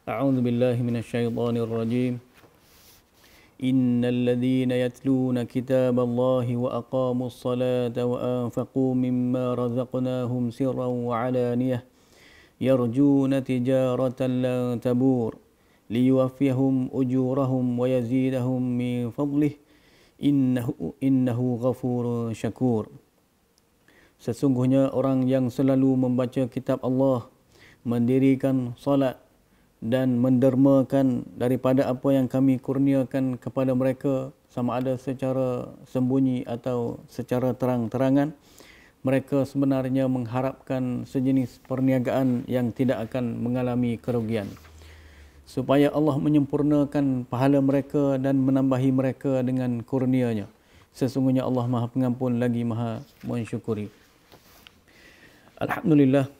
أعوذ بالله من الشيطان الرجيم إن الذين يتلون كتاب الله وأقاموا الصلاة وأنفقوا مما رزقناهم سرا وعلانية يرجون تجارة لن تبور ليوفيهم أجورهم ويزيدهم من فضله إنه غفور شكور. Sesungguhnya orang yang selalu membaca kitab Allah, mendirikan salat dan mendermakan daripada apa yang kami kurniakan kepada mereka, sama ada secara sembunyi atau secara terang-terangan, mereka sebenarnya mengharapkan sejenis perniagaan yang tidak akan mengalami kerugian, supaya Allah menyempurnakan pahala mereka dan menambahi mereka dengan kurnia-Nya. Sesungguhnya Allah Maha Pengampun lagi Maha Mensyukuri. Alhamdulillah,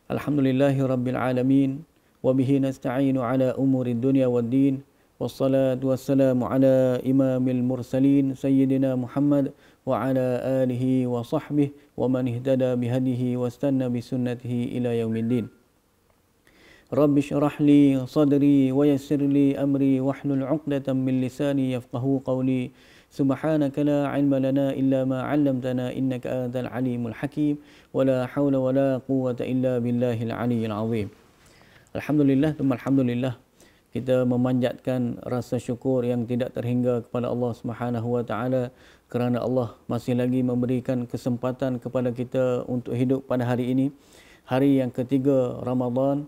alhamdulillahi rabbil alamin, wa bihi nasta'inu ala umuri dunya waddin, wassalatu wassalamu ala imamil mursalin sayyidina Muhammad wa ala alihi wa sahbihi wa man ihtada bihadihi wastanna bisunnatihi ila yaumiddin. Rabbi syrah li sadri wa yassir li amri wahlul 'uqdatam min lisani yafqahu qawli. Subhanaka la ilma lana illa ma 'allamtana innaka antal alimul hakim wa la hawla wa la quwwata illa billahil aliyyil azim. Alhamdulillah, alhamdulillah, kita memanjatkan rasa syukur yang tidak terhingga kepada Allah Subhanahu wa taala kerana Allah masih lagi memberikan kesempatan kepada kita untuk hidup pada hari ini, hari yang ketiga Ramadan.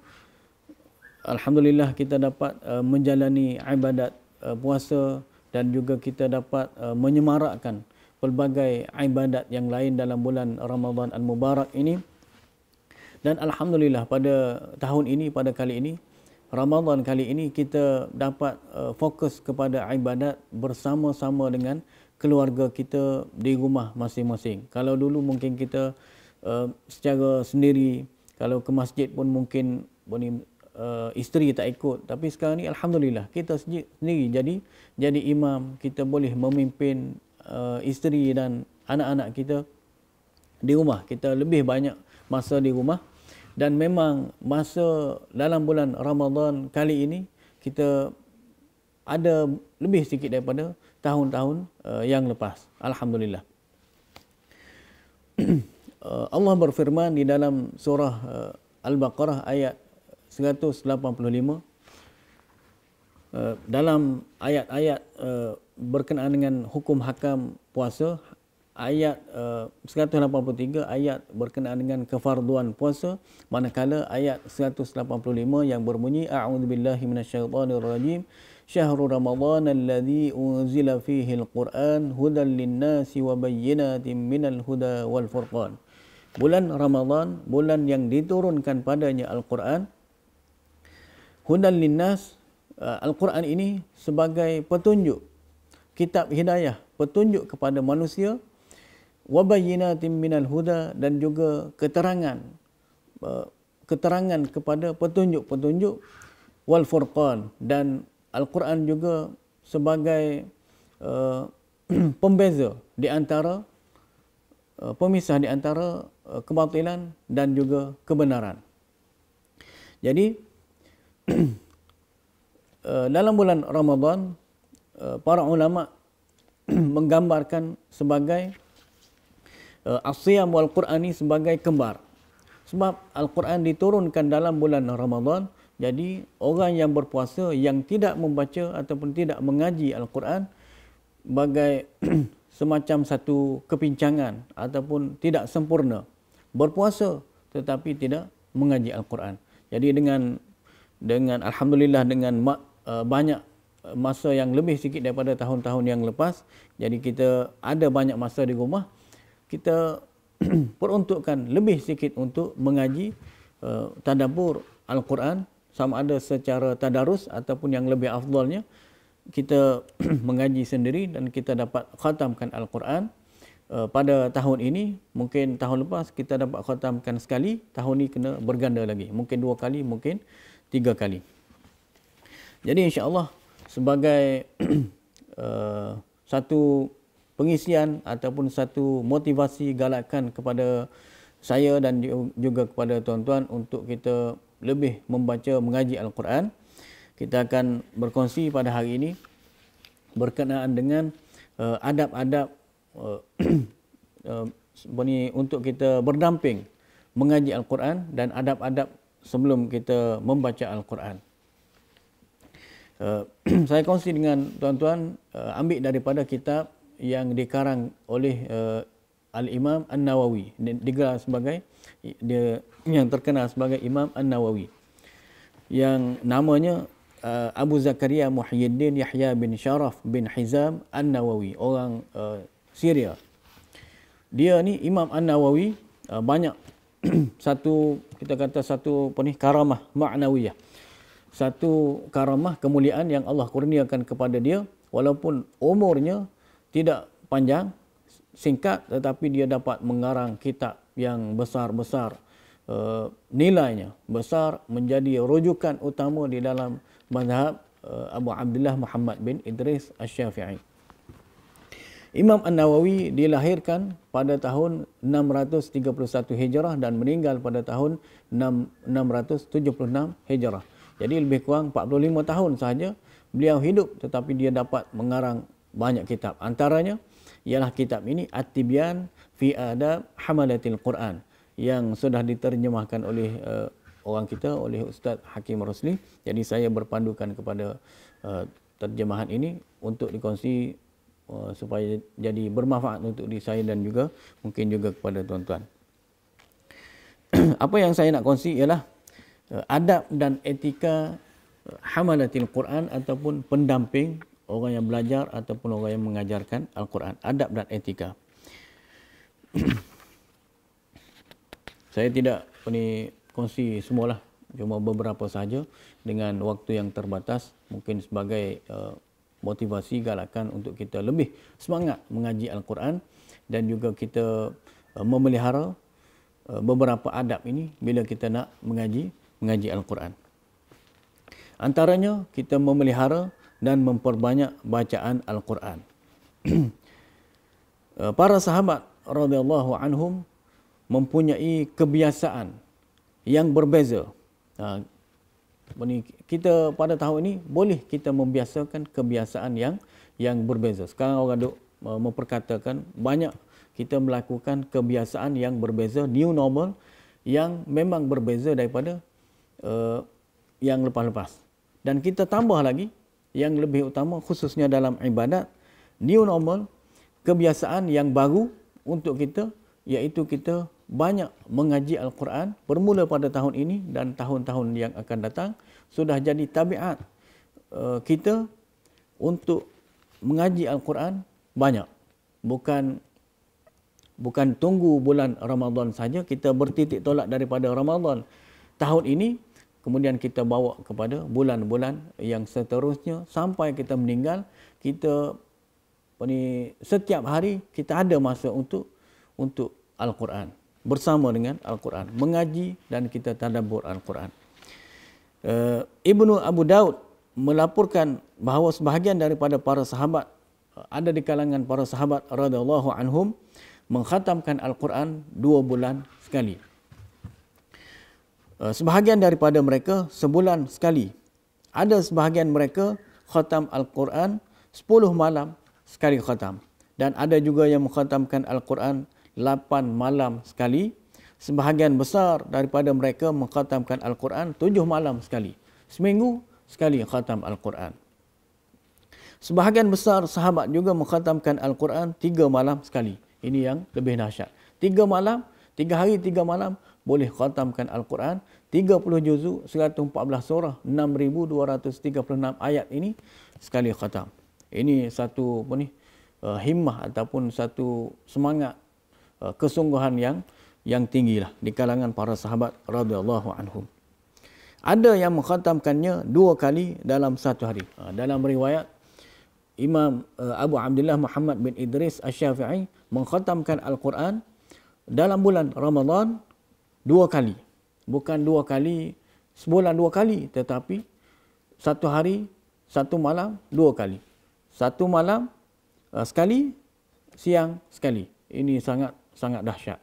Alhamdulillah kita dapat menjalani ibadat puasa dan juga kita dapat menyemarakkan pelbagai ibadat yang lain dalam bulan Ramadan Al-Mubarak ini. Dan alhamdulillah pada tahun ini, pada kali ini, Ramadan kali ini, kita dapat fokus kepada ibadat bersama-sama dengan keluarga kita di rumah masing-masing. Kalau dulu mungkin kita secara sendiri, kalau ke masjid pun mungkin isteri tak ikut, tapi sekarang ni alhamdulillah kita sendiri jadi imam, kita boleh memimpin isteri dan anak-anak kita di rumah. Kita lebih banyak masa di rumah, dan memang masa dalam bulan Ramadan kali ini kita ada lebih sikit daripada tahun-tahun yang lepas. Alhamdulillah. Allah berfirman di dalam surah Al-Baqarah ayat 185, dalam ayat-ayat berkenaan dengan hukum hakam puasa, ayat 183 ayat berkenaan dengan kefarduan puasa, manakala ayat 185 yang berbunyi a'udzubillahi minasyaitonir rajim syahrul ramadan alladzi unzila fihi alquran hudan linnasi wa bayyinatin minal huda wal furqan. Bulan Ramadan, bulan yang diturunkan padanya Al-Quran. Hudan linnas, Al-Quran ini sebagai petunjuk, kitab hidayah, petunjuk kepada manusia. Wabayyinatin minal huda, dan juga keterangan kepada petunjuk-petunjuk. Wal furqan, dan Al-Quran juga sebagai pembeza di antara, pemisah di antara kebatilan dan juga kebenaran. Jadi dalam bulan Ramadan, para ulama menggambarkan sebagai as-siyam wal Qur'ani sebagai kembar. Sebab Al-Quran diturunkan dalam bulan Ramadan, jadi orang yang berpuasa yang tidak membaca ataupun tidak mengaji Al-Quran bagai semacam satu kepincangan ataupun tidak sempurna. Berpuasa tetapi tidak mengaji Al-Quran. Jadi dengan alhamdulillah, dengan banyak masa yang lebih sikit daripada tahun-tahun yang lepas, jadi kita ada banyak masa di rumah, kita peruntukkan lebih sikit untuk mengaji tadabbur Al-Quran, sama ada secara tadarus ataupun yang lebih afdalnya kita mengaji sendiri dan kita dapat khatamkan Al-Quran. Pada tahun ini, mungkin tahun lepas kita dapat khatamkan sekali, tahun ini kena berganda lagi, mungkin 2 kali, mungkin 3 kali. Jadi insya-Allah sebagai satu pengisian ataupun satu motivasi galakan kepada saya dan juga kepada tuan-tuan untuk kita lebih membaca, mengaji Al-Quran. Kita akan berkongsi pada hari ini berkenaan dengan adab-adab untuk kita berdamping mengaji Al-Quran dan adab-adab sebelum kita membaca Al-Quran. Saya kongsi dengan tuan-tuan ambil daripada kitab yang dikarang oleh Al-Imam An-Nawawi, digelar sebagai yang terkenal sebagai Imam An-Nawawi, yang namanya Abu Zakaria Muhyiddin Yahya bin Sharaf bin Hizam An-Nawawi, orang Syria. Dia ni Imam An-Nawawi banyak kita kata satu karamah ma'nawiyah, satu karamah kemuliaan yang Allah kurniakan kepada dia, walaupun umurnya tidak panjang, singkat, tetapi dia dapat mengarang kitab yang besar-besar, nilainya besar, menjadi rujukan utama di dalam mazhab Abu Abdullah Muhammad bin Idris Asy-Syafi'i. Imam An-Nawawi dilahirkan pada tahun 631 Hijrah dan meninggal pada tahun 676 Hijrah. Jadi lebih kurang 45 tahun sahaja beliau hidup, tetapi dia dapat mengarang banyak kitab. Antaranya ialah kitab ini At-Tibyan fi Adab Hamalatil Quran, yang sudah diterjemahkan oleh orang kita, oleh Ustaz Hakim Rosli. Jadi saya berpandukan kepada terjemahan ini untuk dikongsi supaya jadi bermanfaat untuk diri saya dan juga mungkin juga kepada tuan-tuan. Apa yang saya nak kongsi ialah adab dan etika hamalatil Quran ataupun pendamping orang yang belajar ataupun orang yang mengajarkan Al-Quran. Adab dan etika. Saya tidak kongsi semualah, cuma beberapa sahaja dengan waktu yang terbatas, mungkin sebagai motivasi, galakan untuk kita lebih semangat mengaji Al-Quran dan juga kita memelihara beberapa adab ini bila kita nak mengaji Al-Quran. Antaranya kita memelihara dan memperbanyak bacaan Al-Quran. Para sahabat radhiyallahu anhum mempunyai kebiasaan yang berbeza. Kita pada tahun ini boleh kita membiasakan kebiasaan yang berbeza. Sekarang orang duk memperkatakan banyak kita melakukan kebiasaan yang berbeza, new normal, yang memang berbeza daripada yang lepas-lepas. Dan kita tambah lagi yang lebih utama, khususnya dalam ibadat, new normal, kebiasaan yang baru untuk kita, iaitu kita banyak mengaji Al-Quran bermula pada tahun ini dan tahun-tahun yang akan datang. Sudah jadi tabiat kita untuk mengaji Al-Quran banyak. Bukan tunggu bulan Ramadan saja, kita bertitik tolak daripada Ramadan tahun ini, kemudian kita bawa kepada bulan-bulan yang seterusnya sampai kita meninggal. Kita setiap hari kita ada masa untuk Al-Quran, bersama dengan Al-Quran, mengaji dan kita tadabbur Al-Quran. Ibnu Abu Daud melaporkan bahawa sebahagian daripada para sahabat, ada di kalangan para sahabat radhiyallahu anhum, mengkhatamkan Al-Quran 2 bulan sekali. Sebahagian daripada mereka sebulan sekali. Ada sebahagian mereka khatam Al-Quran 10 malam sekali khatam. Dan ada juga yang mengkhatamkan Al-Quran 8 malam sekali. Sebahagian besar daripada mereka mengkhatamkan Al-Quran 7 malam sekali. Seminggu sekali khatam Al-Quran. Sebahagian besar sahabat juga mengkhatamkan Al-Quran 3 malam sekali. Ini yang lebih dahsyat. 3 malam, 3 hari 3 malam boleh khatamkan Al-Quran, 30 juzuk, 114 surah, 6,236 ayat ini sekali khatam. Ini satu himmah ataupun satu semangat, kesungguhan yang tinggilah di kalangan para sahabat radhiyallahu anhum. Ada yang mengkhatamkannya 2 kali dalam satu hari. Dalam riwayat Imam Abu Abdullah Muhammad bin Idris Asy-Syafi'i mengkhatamkan Al-Quran dalam bulan Ramadan 2 kali. Bukan 2 kali, sebulan 2 kali, tetapi satu hari, satu malam 2 kali. Satu malam sekali, siang sekali. Ini sangat dahsyat.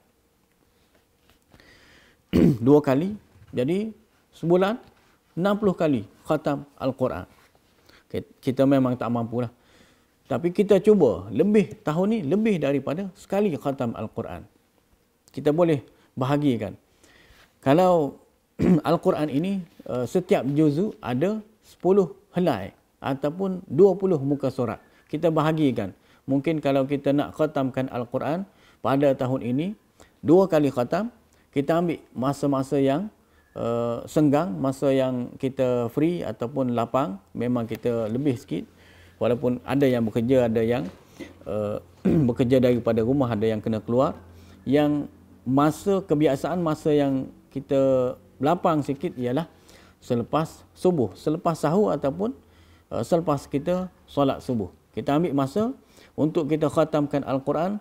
2 kali, jadi sebulan 60 kali khatam Al-Quran. Kita memang tak mampulah. Tapi kita cuba lebih tahun ni lebih daripada sekali khatam Al-Quran. Kita boleh bahagikan. Kalau Al-Quran ini setiap juzuk ada 10 helai ataupun 20 muka surat. Kita bahagikan. Mungkin kalau kita nak khatamkan Al-Quran pada tahun ini 2 kali khatam, kita ambil masa-masa yang senggang, masa yang kita free ataupun lapang, memang kita lebih sikit. Walaupun ada yang bekerja, ada yang bekerja daripada rumah, ada yang kena keluar. Yang masa kebiasaan, masa yang kita lapang sikit ialah selepas subuh, selepas sahur ataupun selepas kita solat subuh. Kita ambil masa untuk kita khatamkan Al-Quran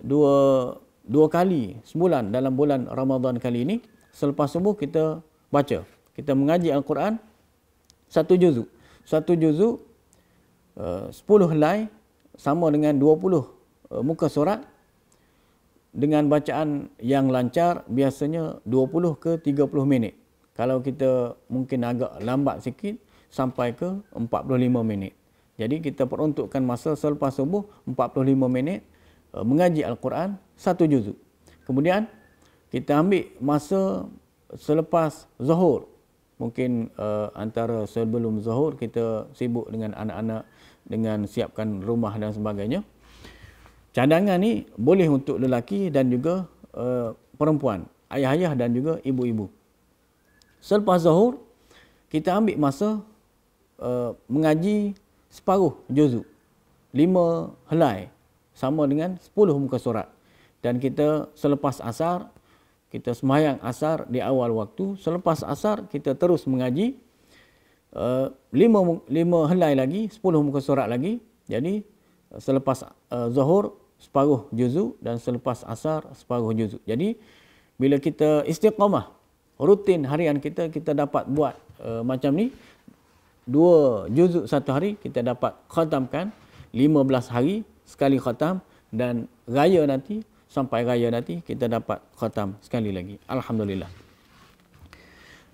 dua kali sebulan dalam bulan Ramadan kali ini. Selepas subuh kita baca, kita mengaji Al-Quran satu juzuk. Satu juzuk 10 helai sama dengan 20 muka surat, dengan bacaan yang lancar biasanya 20 ke 30 minit. Kalau kita mungkin agak lambat sikit sampai ke 45 minit. Jadi kita peruntukkan masa selepas subuh 45 minit mengaji Al-Quran satu juzuk. Kemudian kita ambil masa selepas zuhur. Mungkin antara sebelum zuhur kita sibuk dengan anak-anak, dengan siapkan rumah dan sebagainya. Cadangan ni boleh untuk lelaki dan juga perempuan, ayah-ayah dan juga ibu-ibu. Selepas zuhur kita ambil masa mengaji separuh juzuk, 5 helai sama dengan 10 muka surat. Dan kita selepas asar, kita sembahyang asar di awal waktu. Selepas asar kita terus mengaji 5 helai lagi, 10 muka surat lagi. Jadi selepas zuhur separuh juzuk dan selepas asar separuh juzuk. Jadi bila kita istiqamah rutin harian kita dapat buat macam ni, 2 juzuk satu hari kita dapat khatamkan 15 hari sekali khatam, dan raya nanti, sampai raya nanti kita dapat khatam sekali lagi. Alhamdulillah.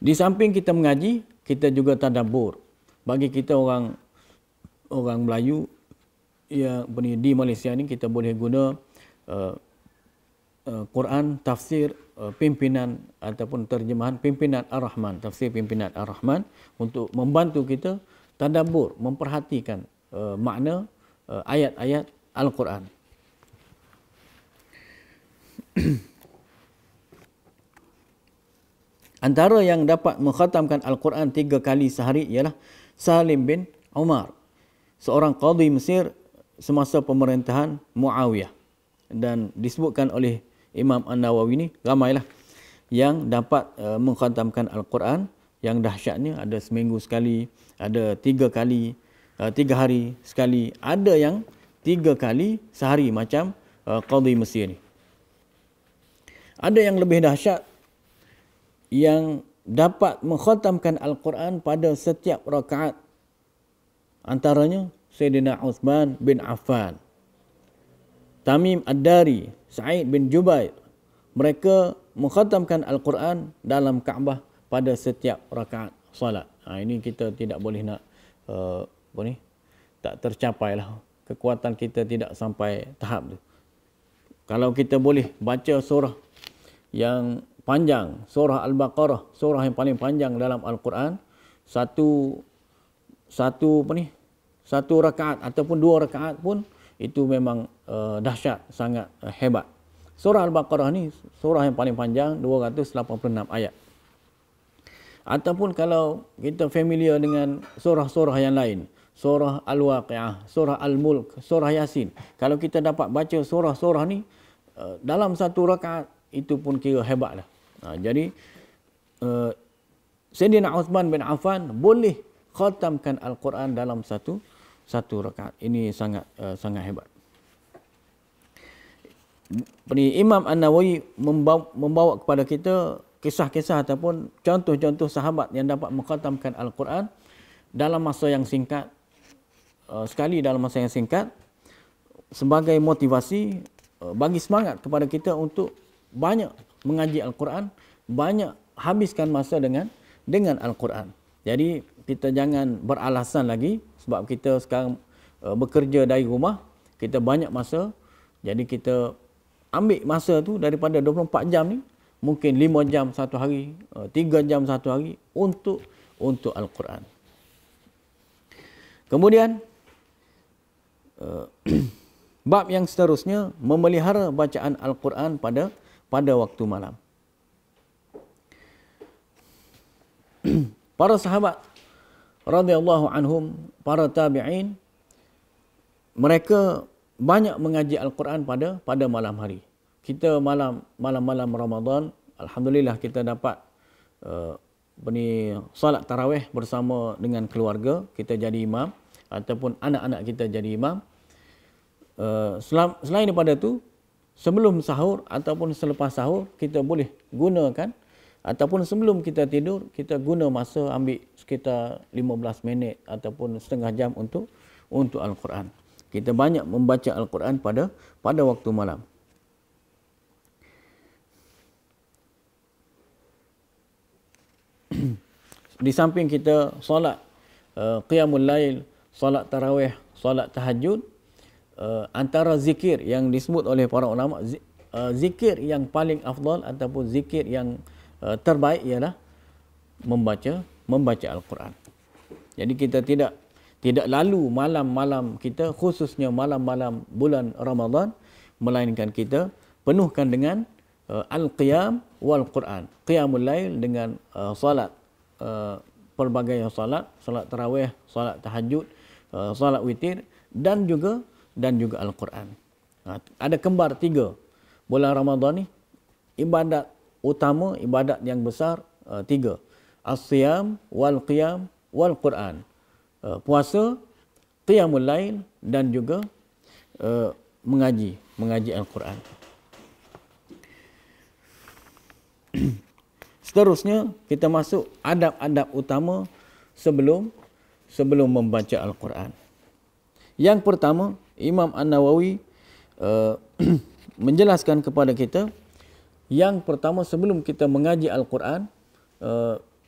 Di samping kita mengaji, kita juga tadabbur. Bagi kita orang Melayu yang di Malaysia ni, kita boleh guna Quran tafsir pimpinan ataupun terjemahan pimpinan Ar-Rahman, tafsir pimpinan Ar-Rahman, untuk membantu kita tadabbur, memperhatikan makna ayat-ayat Al-Quran. Antara yang dapat mengkhatamkan Al-Quran 3 kali sehari ialah Salim bin Umar, seorang qadhi Mesir semasa pemerintahan Muawiyah. Dan disebutkan oleh Imam An-Nawawi ni, ramailah yang dapat mengkhatamkan Al-Quran. Yang dahsyatnya ada seminggu sekali, ada 3 kali, 3 hari sekali, ada yang 3 kali sehari macam qadhi Mesir ni. Ada yang lebih dahsyat yang dapat mengkhatamkan Al-Quran pada setiap rakaat. Antaranya Sayyidina Uthman bin Affan, Tamim Ad-Dari, Sa'id bin Jubair. Mereka mengkhatamkan Al-Quran dalam Kaabah pada setiap rakaat salat. Ini kita tidak boleh nak tak tercapai lah. Kekuatan kita tidak sampai tahap tu. Kalau kita boleh baca surah yang panjang, surah Al-Baqarah, surah yang paling panjang dalam Al-Quran, satu rakaat ataupun 2 rakaat pun, itu memang dahsyat, sangat hebat. Surah Al-Baqarah ni surah yang paling panjang, 286 ayat. Ataupun kalau kita familiar dengan surah-surah yang lain, surah Al-Waqi'ah, surah Al-Mulk, surah Yasin. Kalau kita dapat baca surah-surah ni dalam satu rakaat, itu pun kira hebat lah. Jadi Sayyidina Uthman bin Affan boleh khatamkan Al-Quran dalam satu rakaat. Ini sangat hebat. Imam An-Nawawi membawa kepada kita kisah-kisah ataupun contoh-contoh sahabat yang dapat mengkhatamkan Al-Quran dalam masa yang singkat, sekali dalam masa yang singkat, sebagai motivasi, bagi semangat kepada kita untuk banyak mengaji Al-Quran, banyak habiskan masa dengan Al-Quran. Jadi kita jangan beralasan lagi sebab kita sekarang bekerja dari rumah, kita banyak masa. Jadi kita ambil masa tu daripada 24 jam ni, mungkin 5 jam satu hari, 3 jam satu hari untuk Al-Quran. Kemudian bab yang seterusnya, memelihara bacaan Al-Quran pada waktu malam. Para sahabat radhiyallahu anhum, para tabi'in, mereka banyak mengaji Al-Quran pada malam hari. Kita malam-malam Ramadan, alhamdulillah kita dapat solat tarawih bersama dengan keluarga, kita jadi imam ataupun anak-anak kita jadi imam. Selain daripada tu, sebelum sahur ataupun selepas sahur, kita boleh gunakan, ataupun sebelum kita tidur, kita guna masa ambil sekitar 15 minit ataupun setengah jam untuk Al-Quran. Kita banyak membaca Al-Quran pada waktu malam. Di samping kita solat qiyamul lail, solat tarawih, solat tahajud, antara zikir yang disebut oleh para ulama, zikir yang paling afdal ataupun zikir yang terbaik ialah membaca Al-Quran. Jadi kita tidak lalu malam-malam kita, khususnya malam-malam bulan Ramadan, melainkan kita penuhkan dengan al-qiyam wal Quran. Qiyamul lail dengan salat, pelbagai salat tarawih, salat tahajud, salat witir dan juga Al-Quran. Ada kembar 3 bulan Ramadan ni. Ibadat utama, ibadat yang besar 3. As-siyam wal qiyam wal Quran. Puasa, qiyamul lail dan juga mengaji Al-Quran. Seterusnya kita masuk adab-adab utama sebelum membaca Al-Quran. Yang pertama, Imam An-Nawawi menjelaskan kepada kita, yang pertama sebelum kita mengaji Al-Quran,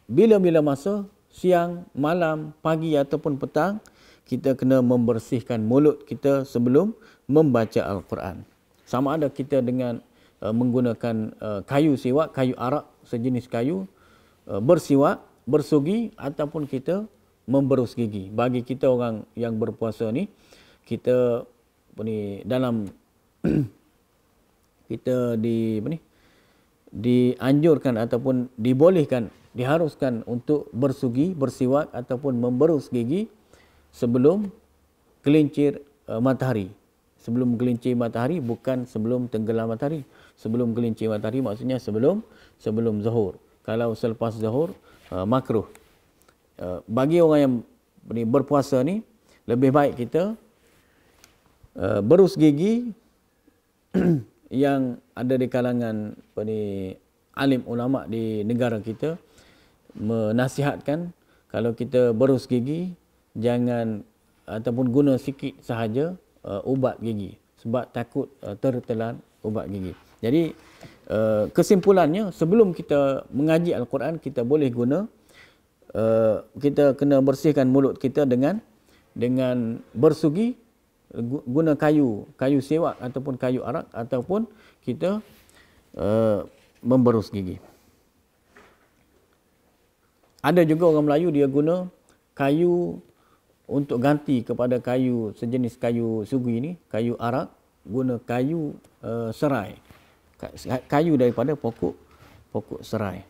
bila-bila masa, siang, malam, pagi ataupun petang, kita kena membersihkan mulut kita sebelum membaca Al-Quran. Sama ada kita dengan menggunakan kayu siwak, kayu arak, sejenis kayu, bersiwak, bersugi, ataupun kita memberus gigi. Bagi kita orang yang berpuasa ni, kita dalam kita dianjurkan ataupun dibolehkan, diharuskan untuk bersugi, bersiwak ataupun memberus gigi sebelum gelincir matahari. Sebelum gelincir matahari, bukan sebelum tenggelam matahari. Sebelum gelincir matahari maksudnya sebelum zuhur. Kalau selepas zuhur, makruh. Bagi orang yang berpuasa ni, lebih baik kita berus gigi yang ada di kalangan alim ulama di negara kita menasihatkan, kalau kita berus gigi jangan ataupun guna sikit sahaja ubat gigi, sebab takut tertelan ubat gigi. Jadi kesimpulannya, sebelum kita mengaji Al-Quran, kita boleh guna, kita kena bersihkan mulut kita dengan bersugi, guna kayu sewak ataupun kayu arak, ataupun kita memberus gigi. Ada juga orang Melayu, dia guna kayu untuk ganti kepada kayu sejenis kayu sugi ni, kayu arak, guna kayu serai, kayu daripada pokok serai.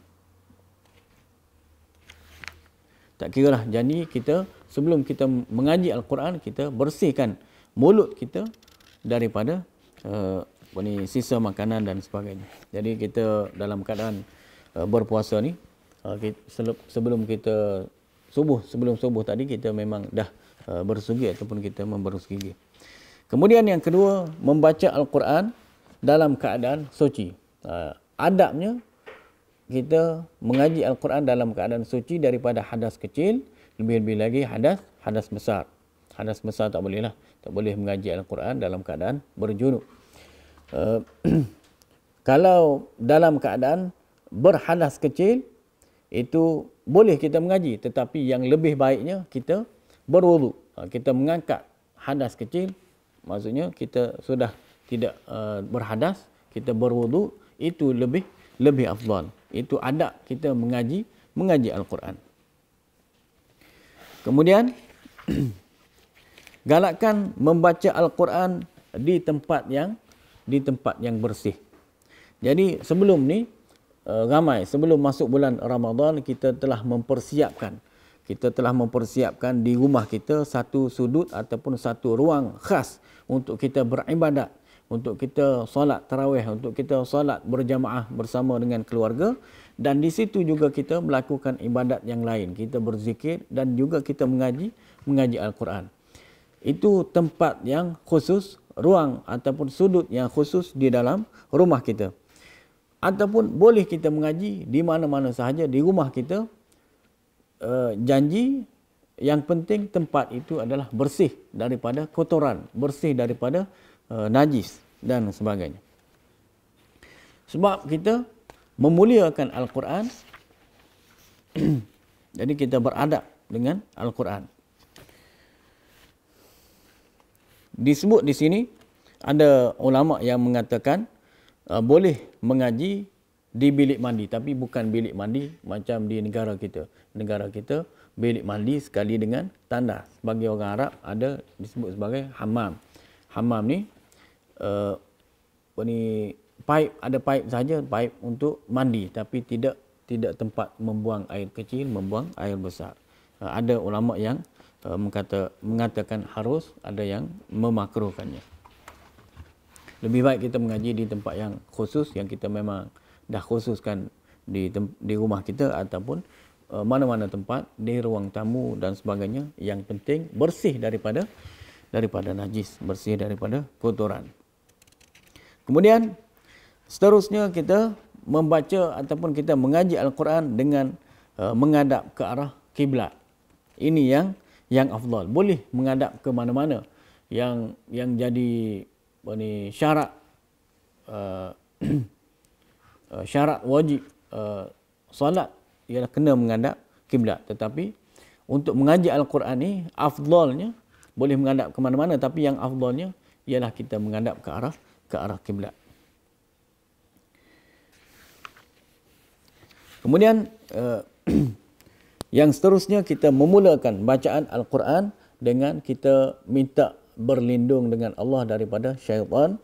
Tak kiralah. Jadi kita sebelum kita mengaji Al-Quran, kita bersihkan mulut kita daripada sisa makanan dan sebagainya. Jadi kita dalam keadaan berpuasa ni, sebelum kita sebelum subuh tadi, kita memang dah bersugi ataupun kita memberus gigi. Kemudian yang kedua, membaca Al-Quran dalam keadaan suci. Adabnya, kita mengaji Al-Quran dalam keadaan suci daripada hadas kecil, lebih-lebih lagi hadas besar. Hadas besar tak boleh lah. Tak boleh mengaji Al-Quran dalam keadaan berjunub. Kalau dalam keadaan berhadas kecil, itu boleh kita mengaji, tetapi yang lebih baiknya kita berwudu. Kita mengangkat hadas kecil, maksudnya kita sudah tidak berhadas, kita berwudu, itu lebih afdal. Itu adab kita mengaji Al-Quran. Kemudian galakkan membaca Al-Quran di tempat yang bersih. Jadi sebelum ni sebelum masuk bulan Ramadan kita telah mempersiapkan di rumah kita satu sudut ataupun satu ruang khas untuk kita beribadat, untuk kita solat tarawih, untuk kita solat berjamaah bersama dengan keluarga, dan di situ juga kita melakukan ibadat yang lain, kita berzikir dan juga kita mengaji Al-Quran. Itu tempat yang khusus, ruang ataupun sudut yang khusus di dalam rumah kita. Ataupun boleh kita mengaji di mana-mana sahaja di rumah kita. Janji yang penting tempat itu adalah bersih daripada kotoran, bersih daripada najis dan sebagainya. Sebab kita memuliakan Al-Quran, jadi kita beradab dengan Al-Quran. Disebut di sini ada ulama yang mengatakan boleh mengaji di bilik mandi, tapi bukan bilik mandi macam di negara kita. Negara kita bilik mandi sekali dengan tandas. Bagi orang Arab ada disebut sebagai hammam. Hammam ni pipe, ada pipe saja, pipe untuk mandi, tapi tidak tempat membuang air kecil, membuang air besar. Ada ulama yang mengatakan harus, ada yang memakruhkannya. Lebih baik kita mengaji di tempat yang khusus, yang kita memang dah khususkan di rumah kita ataupun mana-mana tempat, di ruang tamu dan sebagainya. Yang penting bersih daripada najis, bersih daripada kotoran. Kemudian seterusnya kita membaca ataupun kita mengaji Al-Quran dengan menghadap ke arah kiblat. Ini yang afdal. Boleh menghadap ke mana-mana. Yang jadi syarat syarat wajib solat ialah kena menghadap kiblat. Tetapi untuk mengaji Al-Quran ni afdalnya boleh menghadap ke mana-mana, tapi yang afdalnya ialah kita menghadap ke arah kiblat. Kemudian yang seterusnya kita memulakan bacaan Al-Quran dengan kita minta berlindung dengan Allah daripada syaitan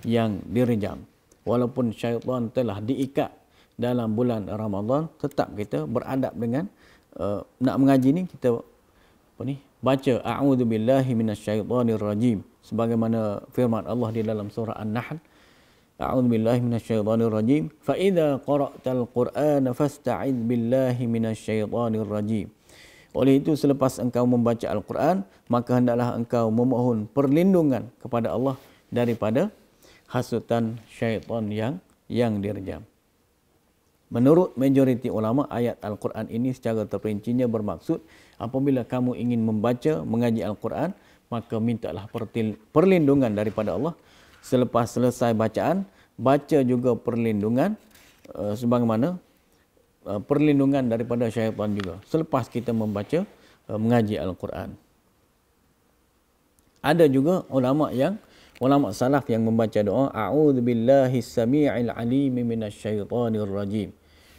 yang direjam. Walaupun syaitan telah diikat dalam bulan Ramadan, tetap kita beradab dengan nak mengaji ni kita baca a'udzubillahi minasyaitonirrajim, sebagaimana firman Allah di dalam surah An-Nahl, a'udzubillahi minasyaitonirrajim, fa idza qara'tal qur'ana fasta'idz billahi minasyaitonirrajim. Oleh itu, selepas engkau membaca Al-Quran, maka hendaklah engkau memohon perlindungan kepada Allah daripada hasutan syaitan yang direjam. Menurut majoriti ulama, ayat Al-Quran ini secara terperincinya bermaksud apabila kamu ingin membaca, mengaji Al-Quran, maka mintalah perlindungan daripada Allah. Selepas selesai bacaan, baca juga perlindungan sebagaimana perlindungan daripada syaitan juga selepas kita membaca mengaji Al-Quran. Ada juga ulama salaf yang membaca doa a'udzubillahi samii'il 'aliim minasyaitonir rajim.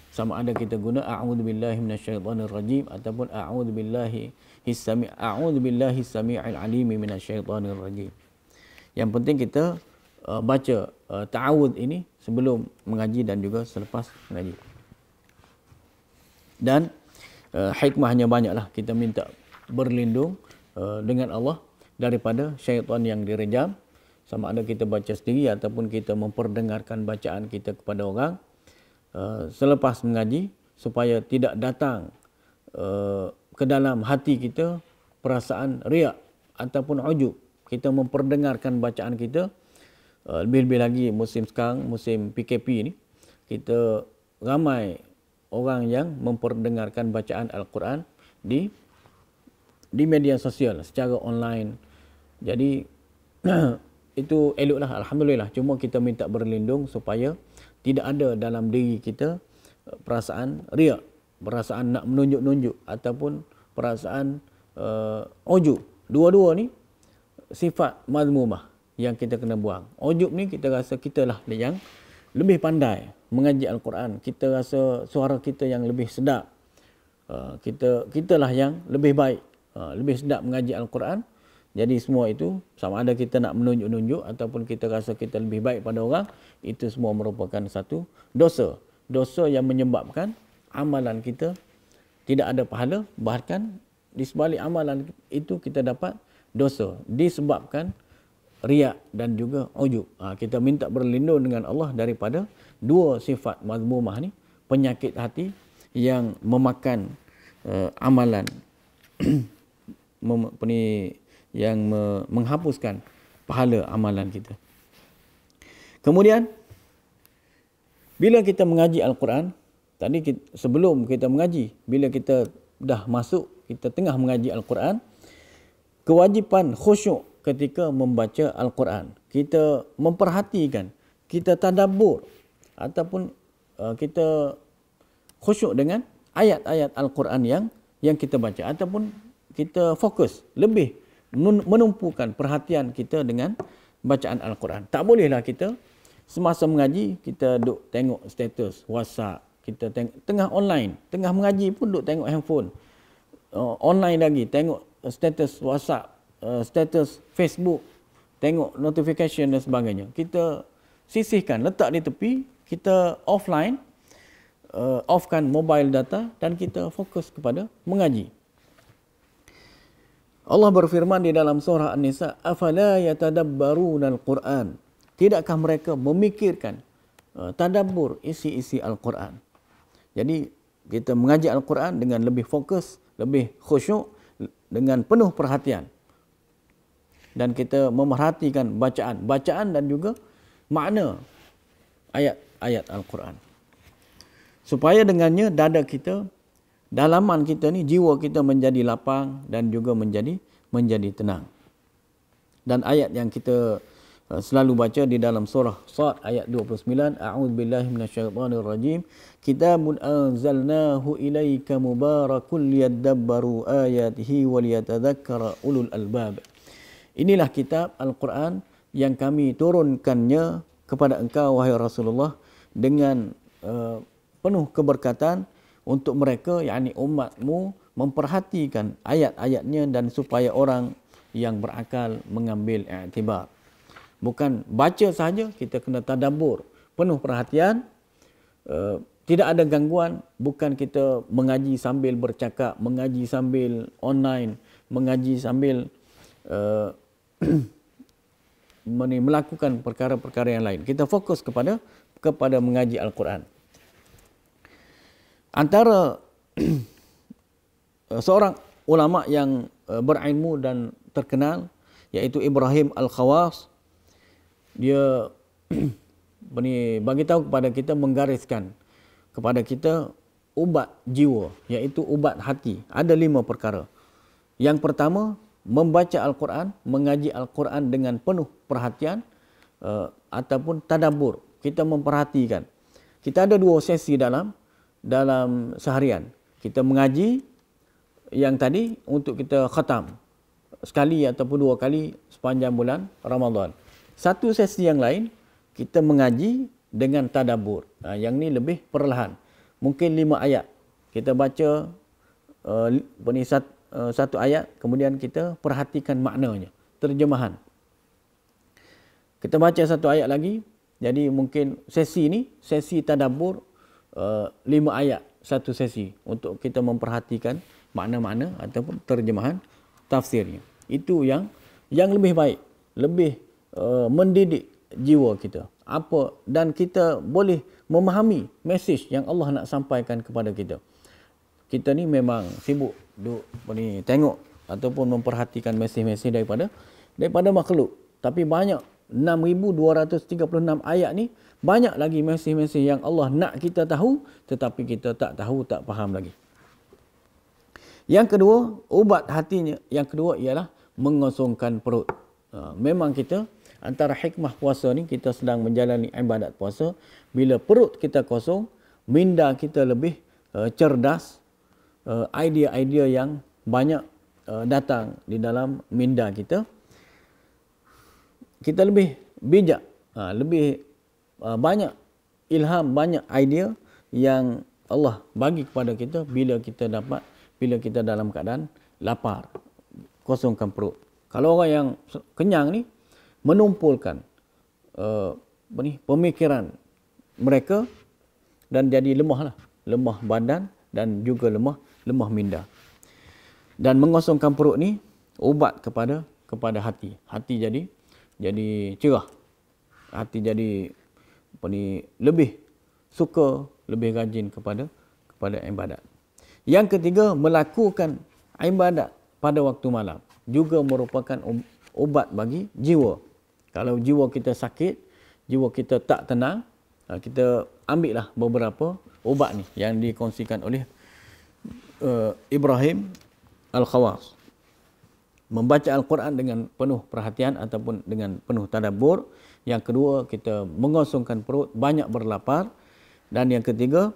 Sama ada kita guna a'udzubillahi minasyaitonir rajim ataupun a'udzubillahi samii'il 'aliim minasyaitonir rajim. Yang penting kita baca ta'awudz ini sebelum mengaji dan juga selepas mengaji. Dan hikmahnya banyaklah, kita minta berlindung dengan Allah daripada syaitan yang direjam. Sama ada kita baca sendiri ataupun kita memperdengarkan bacaan kita kepada orang selepas mengaji, supaya tidak datang ke dalam hati kita perasaan riak ataupun ujub. Kita memperdengarkan bacaan kita, lebih-lebih lagi musim sekarang, musim PKP ni, kita ramai orang yang memperdengarkan bacaan Al-Quran di media sosial secara online. Jadi itu eloklah, alhamdulillah. Cuma kita minta berlindung supaya tidak ada dalam diri kita perasaan riak perasaan nak menunjuk-nunjuk ataupun perasaan ujub. Dua-dua ni sifat mazmumah yang kita kena buang. Ujub ni kita rasa kita lah yang lebih pandai mengaji Al-Quran. Kita rasa suara kita yang lebih sedap. Kita lah yang lebih baik, lebih sedap mengaji Al-Quran. Jadi semua itu, sama ada kita nak menunjuk-nunjuk ataupun kita rasa kita lebih baik pada orang, itu semua merupakan satu dosa. Dosa yang menyebabkan amalan kita tidak ada pahala, bahkan di sebalik amalan itu kita dapat dosa disebabkan riak dan juga ujub. Kita minta berlindung dengan Allah daripada dua sifat mazmumah ni, penyakit hati yang memakan amalan yang menghapuskan pahala amalan kita. Kemudian bila kita mengaji Al-Quran, tadi sebelum kita mengaji, bila kita dah masuk, kita tengah mengaji Al-Quran, kewajipan khusyuk ketika membaca Al-Quran. Kita memperhatikan, kita tadabbur ataupun kita khusyuk dengan ayat-ayat Al-Quran yang kita baca, ataupun kita fokus lebih menumpukan perhatian kita dengan bacaan Al-Quran. Tak bolehlah kita semasa mengaji kita duk tengok status WhatsApp, kita tengah online, tengah mengaji pun duk tengok handphone, online lagi tengok status WhatsApp, status Facebook, tengok notification dan sebagainya. Kita sisihkan, letak di tepi, kita offline, offkan mobile data dan kita fokus kepada mengaji. Allah berfirman di dalam surah An-Nisa, "Afala yatadabbaruna al-Qur'an?" Tidakkah mereka memikirkan, tadabbur isi-isi Al-Quran? Jadi kita mengaji Al-Quran dengan lebih fokus, lebih khusyuk, dengan penuh perhatian. Dan kita memerhatikan bacaan dan juga makna ayat-ayat Al-Quran. Supaya dengannya dada kita, dalaman kita ni, jiwa kita menjadi lapang dan juga menjadi tenang. Dan ayat yang kita selalu baca di dalam surah Sad ayat 29, a'udzubillahi minasyaitonirrajim, kitabun anzalnahu ilaika mubarakun liyadabbaru ayatihi waliyatadzakkara ulul albab. Inilah kitab Al-Quran yang kami turunkannya kepada engkau wahai Rasulullah dengan penuh keberkatan untuk mereka, yakni umatmu, memperhatikan ayat-ayatnya dan supaya orang yang berakal mengambil i'tibar. Bukan baca sahaja, kita kena tadabbur, penuh perhatian, tidak ada gangguan. Bukan kita mengaji sambil bercakap, mengaji sambil online, mengaji sambil melakukan perkara-perkara yang lain. Kita fokus kepada mengaji Al-Quran. Antara seorang ulama yang berilmu dan terkenal, iaitu Ibrahim Al-Khawas, dia bagi tahu kepada kita, menggariskan kepada kita ubat jiwa, iaitu ubat hati. Ada 5 perkara. Yang pertama, membaca Al-Quran, mengaji Al-Quran dengan penuh perhatian ataupun tadabbur. Kita memperhatikan. Kita ada 2 sesi dalam seharian. Kita mengaji yang tadi untuk kita khatam sekali ataupun 2 kali sepanjang bulan Ramadan. Satu sesi yang lain, kita mengaji dengan tadabbur. Yang ni lebih perlahan. Mungkin 5 ayat. Kita baca satu ayat, kemudian kita perhatikan maknanya, terjemahan. Kita baca satu ayat lagi, jadi mungkin sesi ni, sesi tadabbur 5 ayat satu sesi untuk kita memperhatikan makna-makna ataupun terjemahan tafsirnya. Itu yang lebih baik, lebih mendidik jiwa kita. Dan kita boleh memahami mesej yang Allah nak sampaikan kepada kita. Kita ni memang sibuk tengok ataupun memperhatikan mesej-mesej daripada makhluk. Tapi banyak 6,236 ayat ni, banyak lagi mesej-mesej yang Allah nak kita tahu, tetapi kita tak tahu, tak faham lagi. Yang kedua, ubat hatinya. Yang kedua ialah mengosongkan perut. Memang kita, antara hikmah puasa ni, kita sedang menjalani ibadat puasa. Bila perut kita kosong, minda kita lebih cerdas, idea-idea yang banyak datang di dalam minda kita, kita lebih bijak, lebih banyak ilham, banyak idea yang Allah bagi kepada kita bila kita dalam keadaan lapar, kosongkan perut. Kalau orang yang kenyang ni menumpulkan pemikiran mereka dan jadi lemah badan dan juga lemah minda. Dan mengosongkan perut ni ubat kepada hati. Hati jadi cerah. Hati jadi lebih suka, lebih rajin kepada ibadat. Yang ketiga, melakukan ibadat pada waktu malam juga merupakan ubat bagi jiwa. Kalau jiwa kita sakit, jiwa kita tak tenang, kita ambillah beberapa ubat ni yang dikongsikan oleh Ibrahim Al-Khawas. Membaca Al-Quran dengan penuh perhatian ataupun dengan penuh tadabbur. Yang kedua, kita mengosongkan perut, banyak berlapar. Dan yang ketiga,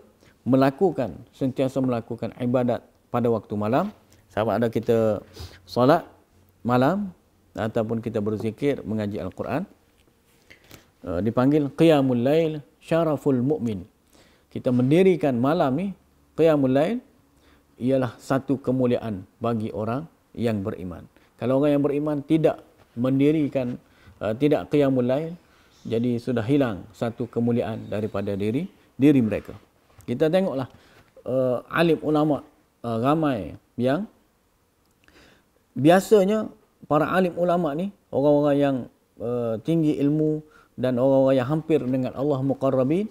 sentiasa melakukan ibadat pada waktu malam. Sama ada kita solat malam ataupun kita berzikir, mengaji Al-Quran. Dipanggil Qiyamul Lail Syaraful Mu'min. Kita mendirikan malam ni, Qiyamul Lail, ialah satu kemuliaan bagi orang yang beriman. Kalau orang yang beriman tidak mendirikan, tidak Qiyamul Lail, jadi sudah hilang satu kemuliaan daripada diri mereka. Kita tengoklah alim ulama ramai yang biasanya para alim ulama ni orang-orang yang tinggi ilmu dan orang-orang yang hampir dengan Allah muqarrabin,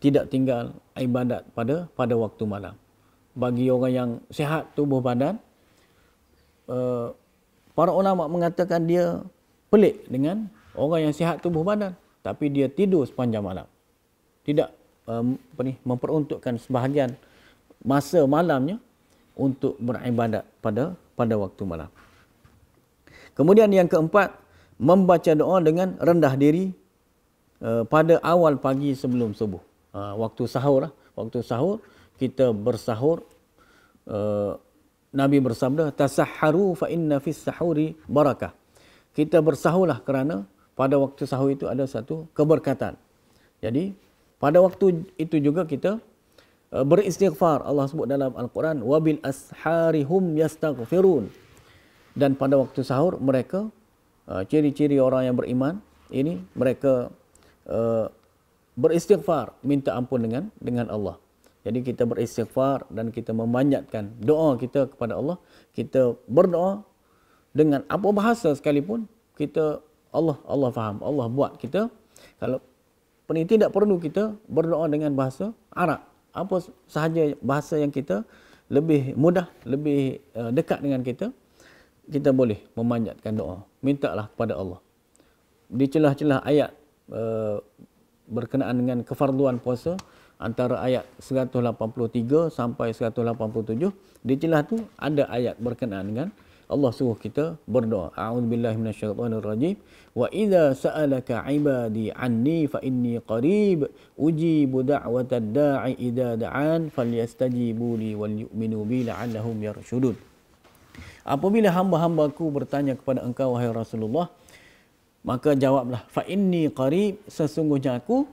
tidak tinggal ibadat pada waktu malam. Bagi orang yang sihat tubuh badan, para ulama mengatakan dia pelik dengan orang yang sihat tubuh badan tapi dia tidur sepanjang malam. Tidak memperuntukkan sebahagian masa malamnya untuk beribadat pada waktu malam. Kemudian yang keempat, membaca doa dengan rendah diri pada awal pagi sebelum subuh. Waktu sahur lah. Waktu sahur, kita bersahur. Nabi bersabda, tasahharu fa inna fis sahuri barakah. Kita bersahurlah kerana pada waktu sahur itu ada satu keberkatan. Jadi, pada waktu itu juga kita beristighfar. Allah sebut dalam Al-Quran, wabil asharihum yastaghfirun. Dan pada waktu sahur mereka, ciri-ciri orang yang beriman ini, mereka beristighfar, minta ampun dengan Allah. Jadi kita beristighfar dan kita memanjatkan doa kita kepada Allah. Kita berdoa dengan apa bahasa sekalipun, Allah faham, Allah buat kita. Kalau tidak perlu kita berdoa dengan bahasa Arab. Apa sahaja bahasa yang kita lebih mudah, lebih dekat dengan kita boleh memanjatkan doa. Mintalah kepada Allah. Di celah-celah ayat berkenaan dengan kefarduan puasa, antara ayat 183 sampai 187, di celah tu ada ayat berkenaan dengan Allah suruh kita berdoa. A'udzubillahi minasyaitonirrajim. Wa idza sa'alaka 'ibadi 'anni fa inni qarib ujibu da'watad da'i idza da'an falyastajibu li wal yu'minu bi la'allahum yarshudun. Apabila hamba-hambaku bertanya kepada engkau wahai Rasulullah, maka jawablah, fa inni qarib, sesungguhnya aku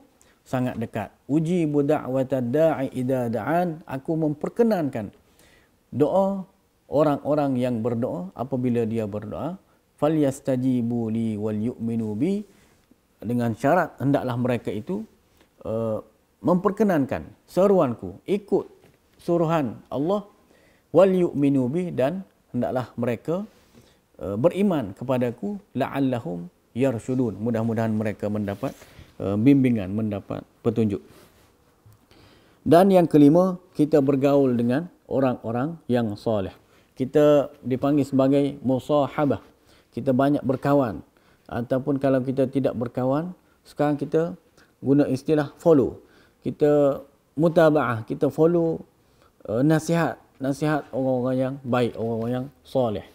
sangat dekat. Ujibu da'watad da'i idza da'an, aku memperkenankan doa orang-orang yang berdoa apabila dia berdoa. Falyastajibu li wal yu'minu bi, dengan syarat hendaklah mereka itu memperkenankan seruanku, ikut suruhan Allah, wal yu'minu bi, dan hendaklah mereka beriman kepadaku, la'allahum yarshudun, mudah-mudahan mereka mendapat bimbingan, mendapat petunjuk. Dan yang kelima, kita bergaul dengan orang-orang yang soleh. Kita dipanggil sebagai musahabah. Kita banyak berkawan. Ataupun kalau kita tidak berkawan, sekarang kita guna istilah follow. Kita mutaba'ah, kita follow nasihat orang-orang yang baik, orang-orang yang soleh.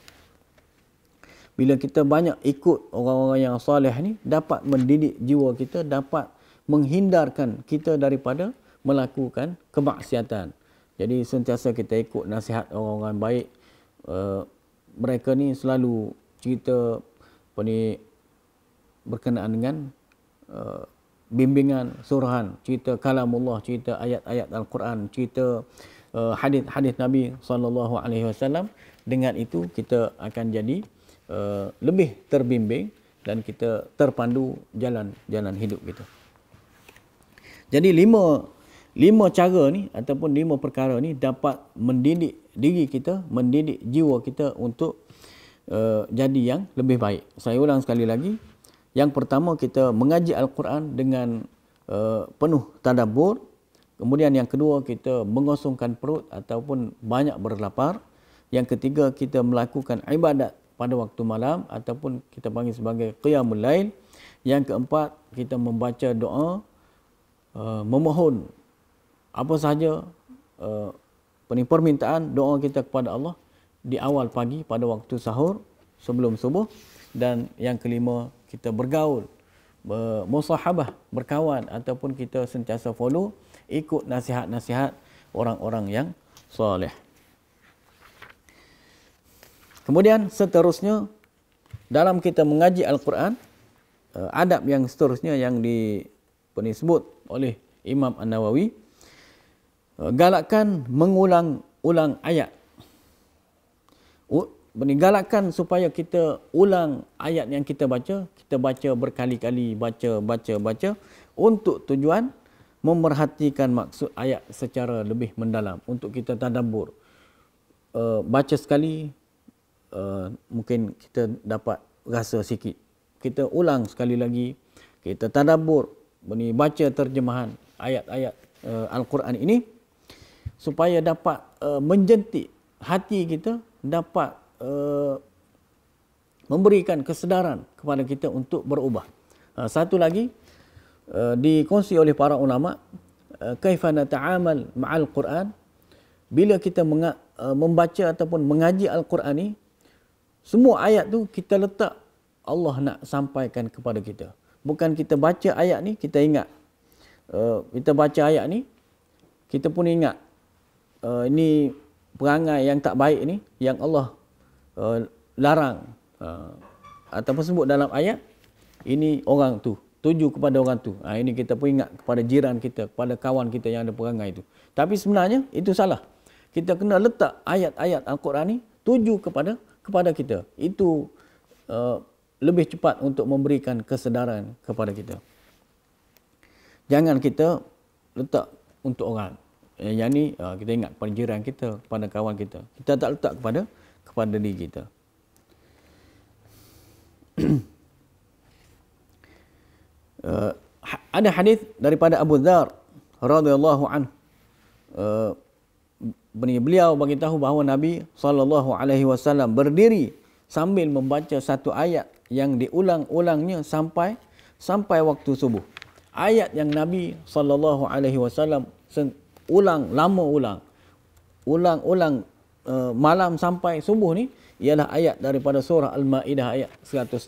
Bila kita banyak ikut orang-orang yang soleh ni, dapat mendidik jiwa kita, dapat menghindarkan kita daripada melakukan kemaksiatan. Jadi sentiasa kita ikut nasihat orang-orang baik. Mereka ni selalu cerita berkenaan dengan bimbingan surahan, cerita kalamullah, cerita ayat-ayat Al-Quran, cerita hadis-hadis Nabi SAW. Dengan itu kita akan jadi lebih terbimbing dan kita terpandu jalan hidup kita. Jadi lima cara ni ataupun 5 perkara ni dapat mendidik diri kita, mendidik jiwa kita untuk jadi yang lebih baik. Saya ulang sekali lagi. Yang pertama, kita mengaji Al-Quran dengan penuh tadabbur. Kemudian yang kedua, kita mengosongkan perut ataupun banyak berlapar. Yang ketiga, kita melakukan ibadat pada waktu malam ataupun kita panggil sebagai qiyamul lail. Yang keempat, kita membaca doa, memohon apa sahaja permintaan doa kita kepada Allah di awal pagi pada waktu sahur sebelum subuh. Dan yang kelima, kita bergaul, bermusahabah, berkawan ataupun kita sentiasa follow, ikut nasihat-nasihat orang-orang yang soleh. Kemudian seterusnya, dalam kita mengaji Al-Quran, adab yang seterusnya yang disebut oleh Imam An-Nawawi, galakkan mengulang-ulang ayat. Galakkan supaya kita ulang ayat yang kita baca berkali-kali, baca untuk tujuan memerhatikan maksud ayat secara lebih mendalam, untuk kita tadabbur. Baca sekali, mungkin kita dapat rasa sikit. Kita ulang sekali lagi, kita tadabbur, baca terjemahan ayat-ayat Al-Quran ini supaya dapat menjentik hati kita, dapat memberikan kesedaran kepada kita untuk berubah. Satu lagi dikongsi oleh para ulama, kaifa nata'amal ma'al Quran, bila kita membaca ataupun mengaji Al-Quran ni, semua ayat tu kita letak Allah nak sampaikan kepada kita. Bukan kita baca ayat ni kita ingat, kita baca ayat ni kita pun ingat ini perangai yang tak baik ni yang Allah larang, ataupun sebut dalam ayat ini orang tu, tuju kepada orang tu. Ini kita pun ingat kepada jiran kita, kepada kawan kita yang ada perangai itu. Tapi sebenarnya itu salah. Kita kena letak ayat-ayat Al-Quran ni tuju kepada kita. Itu lebih cepat untuk memberikan kesedaran kepada kita. Jangan kita letak untuk orang. Yang ni kita ingat kepada jiran kita, kepada kawan kita. Kita tak letak kepada diri kita. Ada hadis daripada Abu Dzar radhiyallahu anhu. Beliau bagi tahu bahawa Nabi SAW berdiri sambil membaca satu ayat yang diulang-ulangnya sampai waktu subuh. Ayat yang Nabi SAW ulang malam sampai subuh ni ialah ayat daripada surah Al-Maidah ayat 118.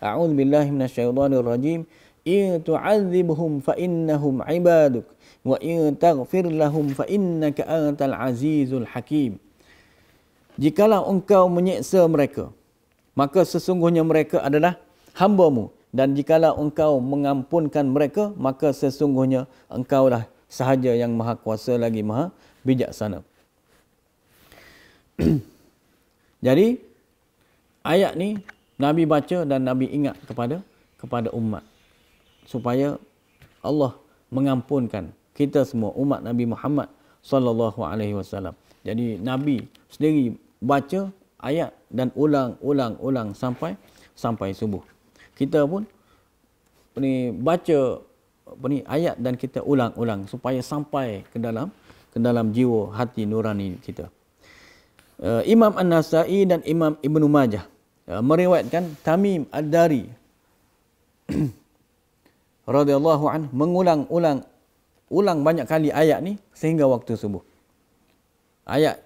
A'udzubillahi minasyaitonirrajim. In tu'adzibhum fa innahum 'ibaduk wa in taghfir lahum fa innaka antal azizul hakim. Jikalau engkau menyeksa mereka, maka sesungguhnya mereka adalah hamba-Mu, dan jikalau engkau mengampunkan mereka, maka sesungguhnya engkaulah sahaja yang maha kuasa lagi maha bijaksana. Jadi ayat ni Nabi baca dan Nabi ingat kepada umat supaya Allah mengampunkan kita semua umat Nabi Muhammad SAW. Jadi Nabi sendiri baca ayat dan ulang sampai subuh. Kita pun baca ayat dan kita ulang supaya sampai ke dalam jiwa hati nurani kita. Imam An-Nasa'i dan Imam Ibnu Majah meriwayatkan Tamim Ad-Dari radhiyallahu anhu mengulang banyak kali ayat ni sehingga waktu subuh. Ayat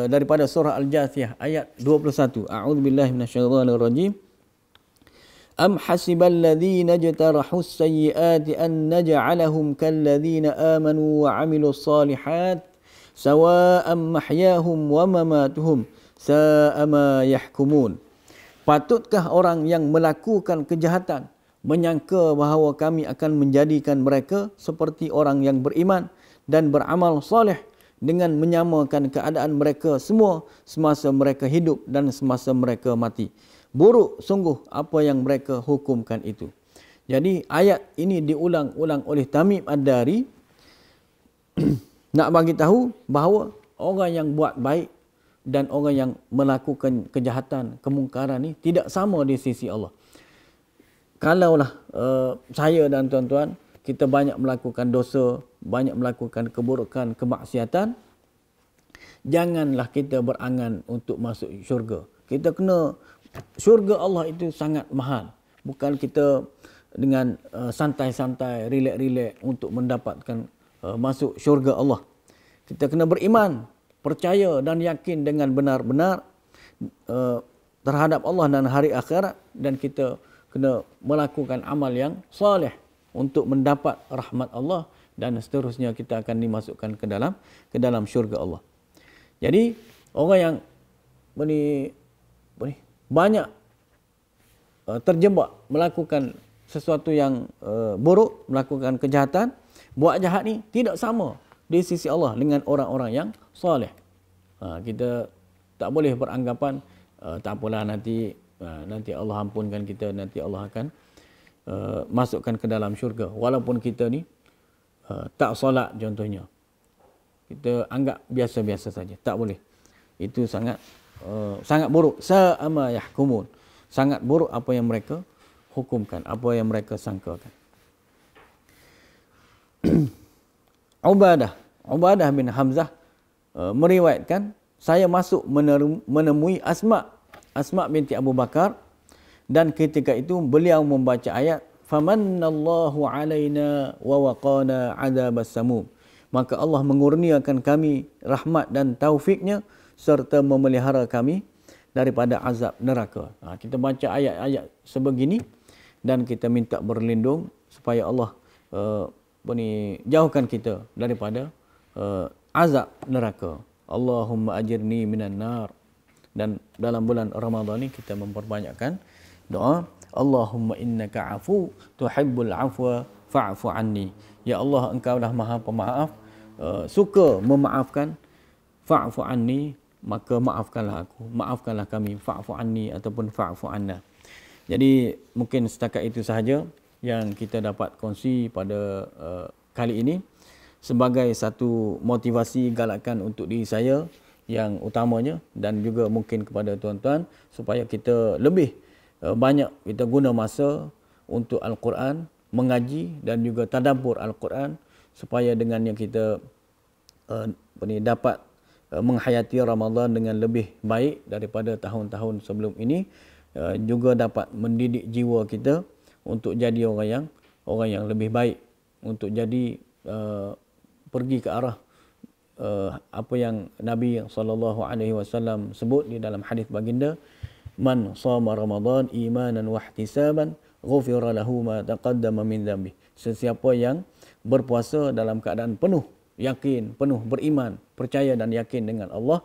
daripada surah Al-Jathiyah ayat 21. A'udzubillahi minasyaitonirrajim. Am hasibal ladzina jtarahus sayyiati an naj'alahum kal ladzina amanu wa 'amilus solihat sawa'am mahyahum wa mamatuhum sa'a ma yahkumun. Patutkah orang yang melakukan kejahatan menyangka bahawa kami akan menjadikan mereka seperti orang yang beriman dan beramal soleh dengan menyamakan keadaan mereka semua semasa mereka hidup dan semasa mereka mati. Buruk sungguh apa yang mereka hukumkan itu. Jadi ayat ini diulang-ulang oleh Tamim Ad-Dari nak bagi tahu bahawa orang yang buat baik dan orang yang melakukan kejahatan, kemungkaran ni tidak sama di sisi Allah. Kalaulah saya dan tuan-tuan kita banyak melakukan dosa, banyak melakukan keburukan, kemaksiatan, janganlah kita berangan untuk masuk syurga. Kita kena, syurga Allah itu sangat mahal. Bukan kita dengan santai-santai, rilek-rilek untuk mendapatkan masuk syurga Allah. Kita kena beriman, percaya dan yakin dengan benar-benar terhadap Allah dan hari akhirat, dan kita kena melakukan amal yang soleh untuk mendapat rahmat Allah, dan seterusnya kita akan dimasukkan ke dalam syurga Allah. Jadi orang yang banyak terjebak melakukan sesuatu yang buruk, melakukan kejahatan, buat jahat ni tidak sama di sisi Allah dengan orang-orang yang soleh. Kita tak boleh beranggapan tak apalah, nanti Allah ampunkan kita, nanti Allah akan masukkan ke dalam syurga. Walaupun kita ni tak solat contohnya, kita anggap biasa-biasa saja. Tak boleh. Itu sangat buruk. Sa'ama yahkumun. Sangat buruk apa yang mereka hukumkan, apa yang mereka sangkakan. Ubadah bin Hamzah meriwayatkan, saya masuk menemui Asma binti Abu Bakar, dan ketika itu beliau membaca ayat famannallahu alaina wa waqana adzabas samum. Maka Allah mengurniakan kami rahmat dan taufiknya serta memelihara kami daripada azab neraka. Kita baca ayat-ayat sebegini dan kita minta berlindung supaya Allah jauhkan kita daripada azab neraka. Allahumma ajirni minan nar. Dan dalam bulan Ramadan ni kita memperbanyakkan doa, Allahumma innaka afu tuhibbul afwa fa'fu anni. Ya Allah, engkau dah Maha Pemaaf, suka memaafkan, fa'fu anni, maka maafkanlah aku, maafkanlah kami, fa'fu anni ataupun fa'fu anna. Jadi mungkin setakat itu sahaja yang kita dapat kongsi pada kali ini sebagai satu motivasi galakan untuk diri saya yang utamanya, dan juga mungkin kepada tuan-tuan supaya kita lebih banyak kita guna masa untuk Al-Quran, mengaji dan juga tadabbur Al-Quran, supaya dengan yang kita dapat menghayati Ramadan dengan lebih baik daripada tahun-tahun sebelum ini, juga dapat mendidik jiwa kita untuk jadi orang yang lebih baik, untuk jadi pergi ke arah apa yang Nabi SAW sebut di dalam hadis baginda, man shama Ramadan imanan wa ihtisaban ghufira lahu ma taqaddama min dhanbi. Sesiapa yang berpuasa dalam keadaan penuh yakin, penuh beriman, percaya dan yakin dengan Allah,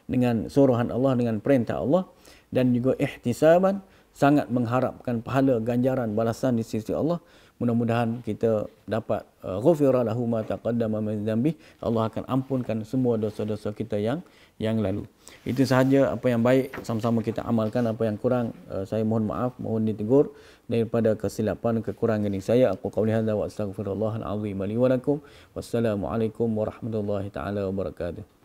dengan suruhan Allah, dengan perintah Allah, dan juga ihtisaban, sangat mengharapkan pahala, ganjaran, balasan di sisi Allah, mudah-mudahan kita dapat ghufira lahu ma taqaddama min dhanbi. Allah akan ampunkan semua dosa-dosa kita yang lalu. Itu sahaja apa yang baik sama-sama kita amalkan, apa yang kurang saya mohon maaf, mohon ditegur daripada kesilapan, kekurangan ini saya. Aku qauli hadza wa astaghfirullahal azim li wa lakum. Wassalamualaikum warahmatullahi taala wabarakatuh.